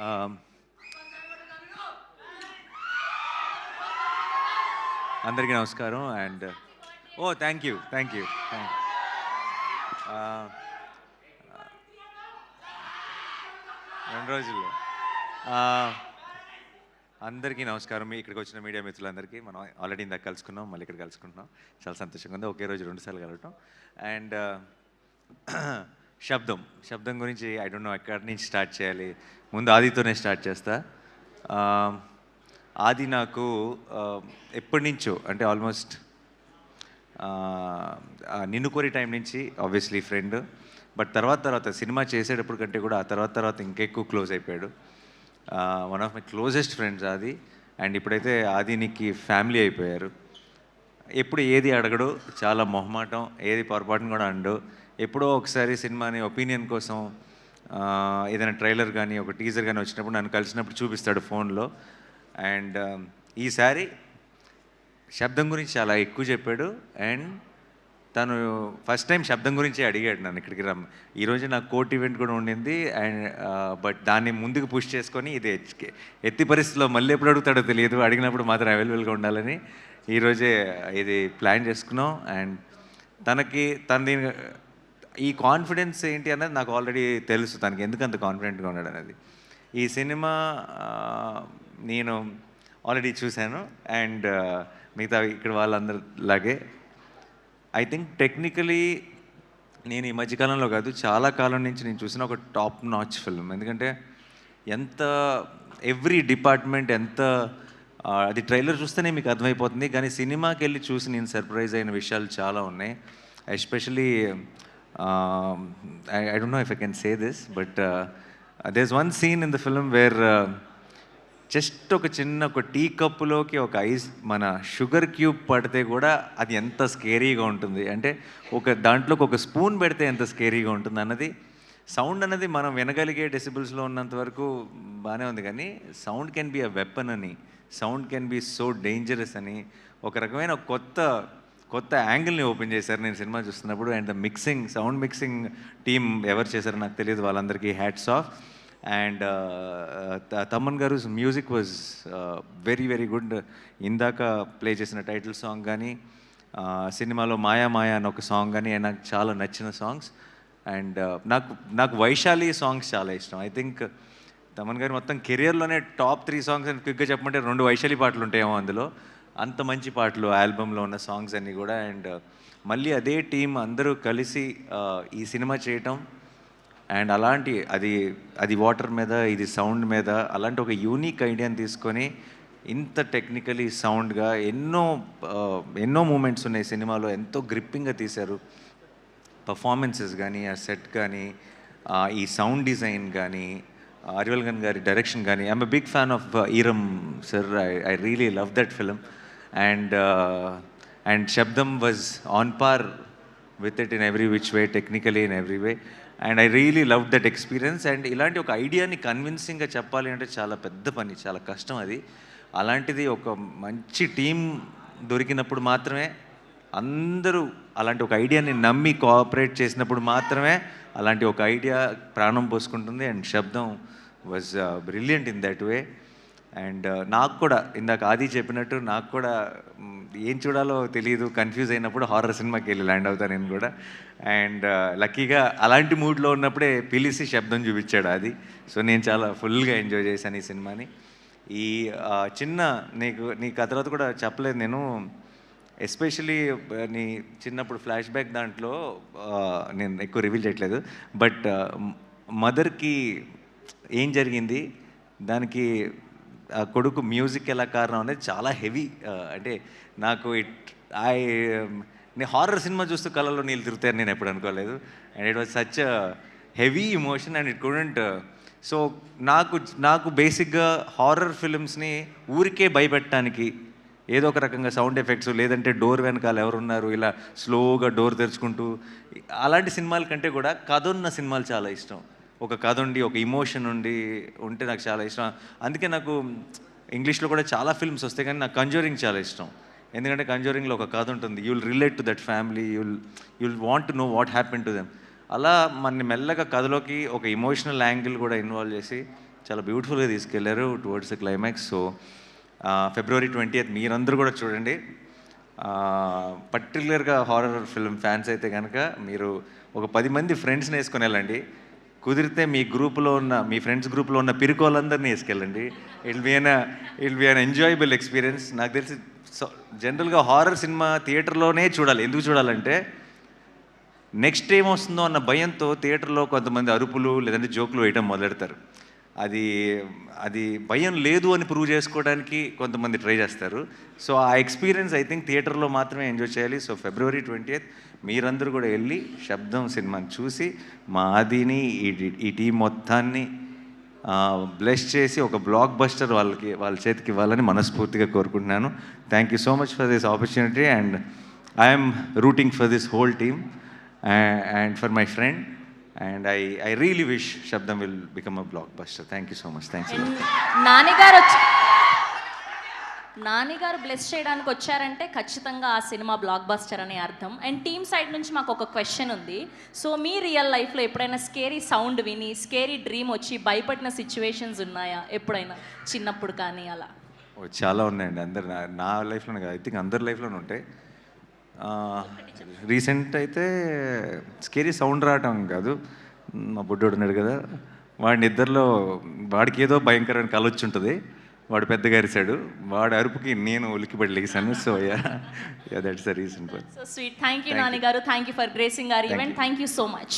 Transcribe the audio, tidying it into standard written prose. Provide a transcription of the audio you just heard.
Um, అందరికీ నమస్కారం and thank you రెండు రోజుల్లో అందరికీ నమస్కారం. ఇక్కడికి వచ్చిన మీడియా మిత్రులందరికీ మనం ఆల్రెడీ ఇందాక కలుసుకున్నాం, మళ్ళీ ఇక్కడ కలుసుకుంటున్నాం. చాలా సంతోషంగా ఉంది, ఒకే రోజు 2 సార్లు కలవటం. అండ్ శబ్దం గురించి ఐ డోంట్ నో ఎక్కడి నుంచి స్టార్ట్ చేయాలి. ముందు ఆదితోనే స్టార్ట్ చేస్తా. ఆది నాకు ఎప్పటి నుంచో అంటే ఆల్మోస్ట్ నిన్ను కోరి టైం నుంచి ఆబ్వియస్లీ ఫ్రెండ్. బట్ తర్వాత సినిమా చేసేటప్పుడు కంటే కూడా ఆ తర్వాత ఇంకెక్కువ క్లోజ్ అయిపోయాడు. One of my closest friends ఆది. అండ్ ఇప్పుడైతే ఆదినికి ఫ్యామిలీ అయిపోయారు. ఎప్పుడు ఏది అడగడు, చాలా మొహమాటం, ఏది పొరపాటును కూడా అండు. ఎప్పుడో ఒకసారి సినిమాని ఒపీనియన్ కోసం ఏదైనా ట్రైలర్ కానీ ఒక టీజర్ కానీ వచ్చినప్పుడు నన్ను కలిసినప్పుడు చూపిస్తాడు ఫోన్లో. అండ్ ఈసారి శబ్దం గురించి చాలా ఎక్కువ చెప్పాడు. అండ్ తను ఫస్ట్ టైం శబ్దం గురించి అడిగాడు నన్ను ఇక్కడికి ఈరోజు నాకు కోర్ట్ ఈవెంట్ కూడా ఉండింది. అండ్ బట్ దాన్ని ముందుకు పుష్ చేసుకొని ఇది ఎత్తి పరిస్థితిలో మళ్ళీ ఎప్పుడు అడుగుతాడో తెలియదు, అడిగినప్పుడు మాత్రం అవైలబుల్గా ఉండాలని ఈరోజే ఇది ప్లాన్ చేసుకున్నాం. అండ్ తనది ఈ కాన్ఫిడెన్స్ ఏంటి అన్నది నాకు ఆల్రెడీ తెలుసు, తనకి ఎందుకు అంత కాన్ఫిడెంట్గా ఉన్నాడు అనేది. ఈ సినిమా నేను ఆల్రెడీ చూశాను. అండ్ మిగతా ఇక్కడ వాళ్ళందరిలాగే ఐ థింక్ టెక్నికలీ నేను ఈ మధ్యకాలంలో కాదు, చాలా కాలం నుంచి నేను చూసిన ఒక టాప్ నాచ్ ఫిల్మ్. ఎందుకంటే ఎంత ఎవ్రీ డిపార్ట్మెంట్ ఎంత అది ట్రైలర్ చూస్తేనే మీకు అర్థమైపోతుంది. కానీ సినిమాకి వెళ్ళి చూసి నేను సర్ప్రైజ్ అయిన విషయాలు చాలా ఉన్నాయి. Especially I don't know if I can say this, but there is one scene in the film where just ఒక టీ కప్పులోకి ఒక మన షుగర్ క్యూబ్ పడితే కూడా అది ఎంత స్కేరీగా ఉంటుంది అంటే దాంట్లోకి ఒక స్పూన్ పెడితే ఎంత స్కేరీగా ఉంటుంది అన్నది. సౌండ్ అన్నది మనం వినగలిగే డెసిబుల్స్లో ఉన్నంత వరకు బాగానే ఉంది, కానీ sound can be a weapon అని, sound can be so dangerous అని ఒక రకమైన కొత్త యాంగిల్ని ఓపెన్ చేశారు నేను సినిమా చూస్తున్నప్పుడు. అండ్ సౌండ్ మిక్సింగ్ టీమ్ ఎవరు చేశారో నాకు తెలియదు, వాళ్ళందరికీ హ్యాట్స్ ఆఫ్. అండ్ తమన్ గారు music was very very good. ఇందాక ప్లే చేసిన టైటిల్ సాంగ్ కానీ సినిమాలో మాయా మాయా అని ఒక సాంగ్ కానీ నాకు చాలా నచ్చిన సాంగ్స్. అండ్ నాకు వైశాలి సాంగ్స్ చాలా ఇష్టం. ఐ థింక్ తమన్ గారు మొత్తం కెరియర్లోనే టాప్ 3 సాంగ్స్ అని క్విక్గా చెప్పమంటే 2 వైశాలి పాటలు ఉంటాయేమో అందులో. అంత మంచి పాటలు ఆల్బంలో ఉన్న సాంగ్స్ అన్నీ కూడా. అండ్ మళ్ళీ అదే టీం అందరూ కలిసి ఈ సినిమా చేయటం అండ్ అలాంటి అది వాటర్ మీద, ఇది సౌండ్ మీద, అలాంటి ఒక యూనిక్ ఐడియాని తీసుకొని ఇంత టెక్నికలీ సౌండ్గా ఎన్నో మూమెంట్స్ ఉన్నాయి సినిమాలో, ఎంతో గ్రిప్పింగ్గా తీశారు. పర్ఫార్మెన్సెస్ కానీ, ఆ సెట్ కానీ, ఈ సౌండ్ డిజైన్ కానీ, అరివల్గన్ గారి డైరెక్షన్ కానీ. I'm a big fan of Eeram sir. I really love that film. And Sabdham was on par with it in every which way, technically in every way. And I really love that experience. And ఇలాంటి ఒక ఐడియాని కన్విన్సింగ్గా చెప్పాలి అంటే చాలా పెద్ద పని, చాలా కష్టం అది. అలాంటిది ఒక మంచి టీం దొరికినప్పుడు మాత్రమే, అందరూ అలాంటి ఒక ఐడియాని నమ్మి కోఆపరేట్ చేసినప్పుడు మాత్రమే అలాంటి ఒక ఐడియా ప్రాణం పోసుకుంటుంది. And Sabdham was brilliant in that way. And నాకు కూడా ఇందాక ఆది చెప్పినట్టు నాకు కూడా ఏం చూడాలో తెలియదు, కన్ఫ్యూజ్ అయినప్పుడు హారర్ సినిమాకి వెళ్ళి ల్యాండ్ అవుతాను నేను కూడా. అండ్ లక్కీగా అలాంటి మూడ్లో ఉన్నప్పుడే పిలిచి శబ్దం చూపించాడు అది. సో నేను చాలా ఫుల్గా ఎంజాయ్ చేశాను ఈ సినిమాని. ఈ నీకు ఆ తర్వాత కూడా చెప్పలేదు నేను, ఎస్పెషలీ నీ చిన్నప్పుడు ఫ్లాష్ బ్యాక్ దాంట్లో నేను ఎక్కువ రివీల్ చేయట్లేదు. బట్ మదర్కి ఏం జరిగింది, దానికి ఆ కొడుకు మ్యూజిక్ ఎలా కారణం అనేది చాలా హెవీ. అంటే నాకు నేను హారర్ సినిమా చూస్తూ కళ్ళలో నీళ్ళు తిరుగుతాయని నేను ఎప్పుడు అనుకోలేదు. And it was such heavy emotion and it couldn't. So నాకు బేసిక్గా హారర్ ఫిలిమ్స్ని ఊరికే భయపెట్టడానికి ఏదో ఒక రకంగా సౌండ్ ఎఫెక్ట్స్, లేదంటే డోర్ వెనకాల ఎవరున్నారు ఇలా స్లోగా డోర్ తెరుచుకుంటూ, అలాంటి సినిమాల కంటే కూడా కథ ఉన్న సినిమాలు చాలా ఇష్టం. ఒక కథ ఉండి ఒక ఇమోషన్ ఉంటే నాకు చాలా ఇష్టం. అందుకే నాకు ఇంగ్లీష్లో కూడా చాలా ఫిల్మ్స్ వస్తాయి, కానీ నాకు కంజూరింగ్ చాలా ఇష్టం. ఎందుకంటే కంజూరింగ్లో ఒక కథ ఉంటుంది, you'll relate to that family, you'll want to know what happen to them. అలా మన మెల్లగా కథలోకి ఒక ఇమోషనల్ యాంగిల్ కూడా ఇన్వాల్వ్ చేసి చాలా బ్యూటిఫుల్గా తీసుకెళ్లారు towards the climax. So February 20th మీరందరూ కూడా చూడండి. పర్టికులర్గా హారర్ ఫిల్మ్ ఫ్యాన్స్ అయితే కనుక మీరు ఒక 10 మంది ఫ్రెండ్స్ని వేసుకొని వెళ్ళండి. కుదిరితే మీ గ్రూప్లో ఉన్న మీ ఫ్రెండ్స్ గ్రూప్లో ఉన్న పిరుకోళ్ళందరినీ వేసుకెళ్ళండి. It be an enjoyable experience. నాకు తెలిసి జనరల్గా హారర్ సినిమా థియేటర్లోనే చూడాలి. ఎందుకు చూడాలంటే నెక్స్ట్ ఏం వస్తుందో అన్న భయంతో థియేటర్లో కొంతమంది అరుపులు లేదంటే జోకులు వేయటం మొదలెడతారు. అది భయం లేదు అని ప్రూవ్ చేసుకోవడానికి కొంతమంది ట్రై చేస్తారు. సో ఆ ఎక్స్పీరియన్స్ ఐ థింక్ థియేటర్లో మాత్రమే ఎంజాయ్ చేయాలి. సో February 20th మీరందరూ కూడా వెళ్ళి శబ్దం సినిమాని చూసి మా ఆదిని ఈ టీం మొత్తాన్ని బ్లెస్ చేసి ఒక బ్లాక్ బస్టర్ వాళ్ళ చేతికి ఇవ్వాలని మనస్ఫూర్తిగా కోరుకుంటున్నాను. Thank you so much for this opportunity and I'm rooting for this whole team and for my friend, and I really wish Shabdam will become a blockbuster. Thank you so much. Thanks a lot. Nani గారు bless చేయడానికి వచ్చారంటే ఖచ్చితంగా ఆ cinema block buster అనే అర్థం. And team side నుంచి మాకు ఒక క్వశ్చన్ ఉంది. సో మీ రియల్ లైఫ్లో ఎప్పుడైనా స్కేరీ సౌండ్ విని స్కేరీ డ్రీమ్ వచ్చి భయపడిన సిచ్యువేషన్స్ ఉన్నాయా ఎప్పుడైనా, చిన్నప్పుడు కానీ అలా? చాలా ఉన్నాయండి. అందరు నా లైఫ్లోనే కాదు, ఐ థింక్ అందరి లైఫ్లోనే ఉంటాయి. రీసెంట్ అయితే స్కేరీ సౌండ్ రావటం కాదు, మా బుడ్డోడు ఉన్నాడు కదా, వాడికి ఏదో భయంకరమైన కళ వచ్చి ఉంటుంది. వాడు పెద్దగా అరిశాడు, వాడి అరుపుకి నేను ఉలిక్కిపడి లెగిసాను. So that's the reason. So sweet. Thank you Nani గారు. Thank you for gracing our event. Thank you so much.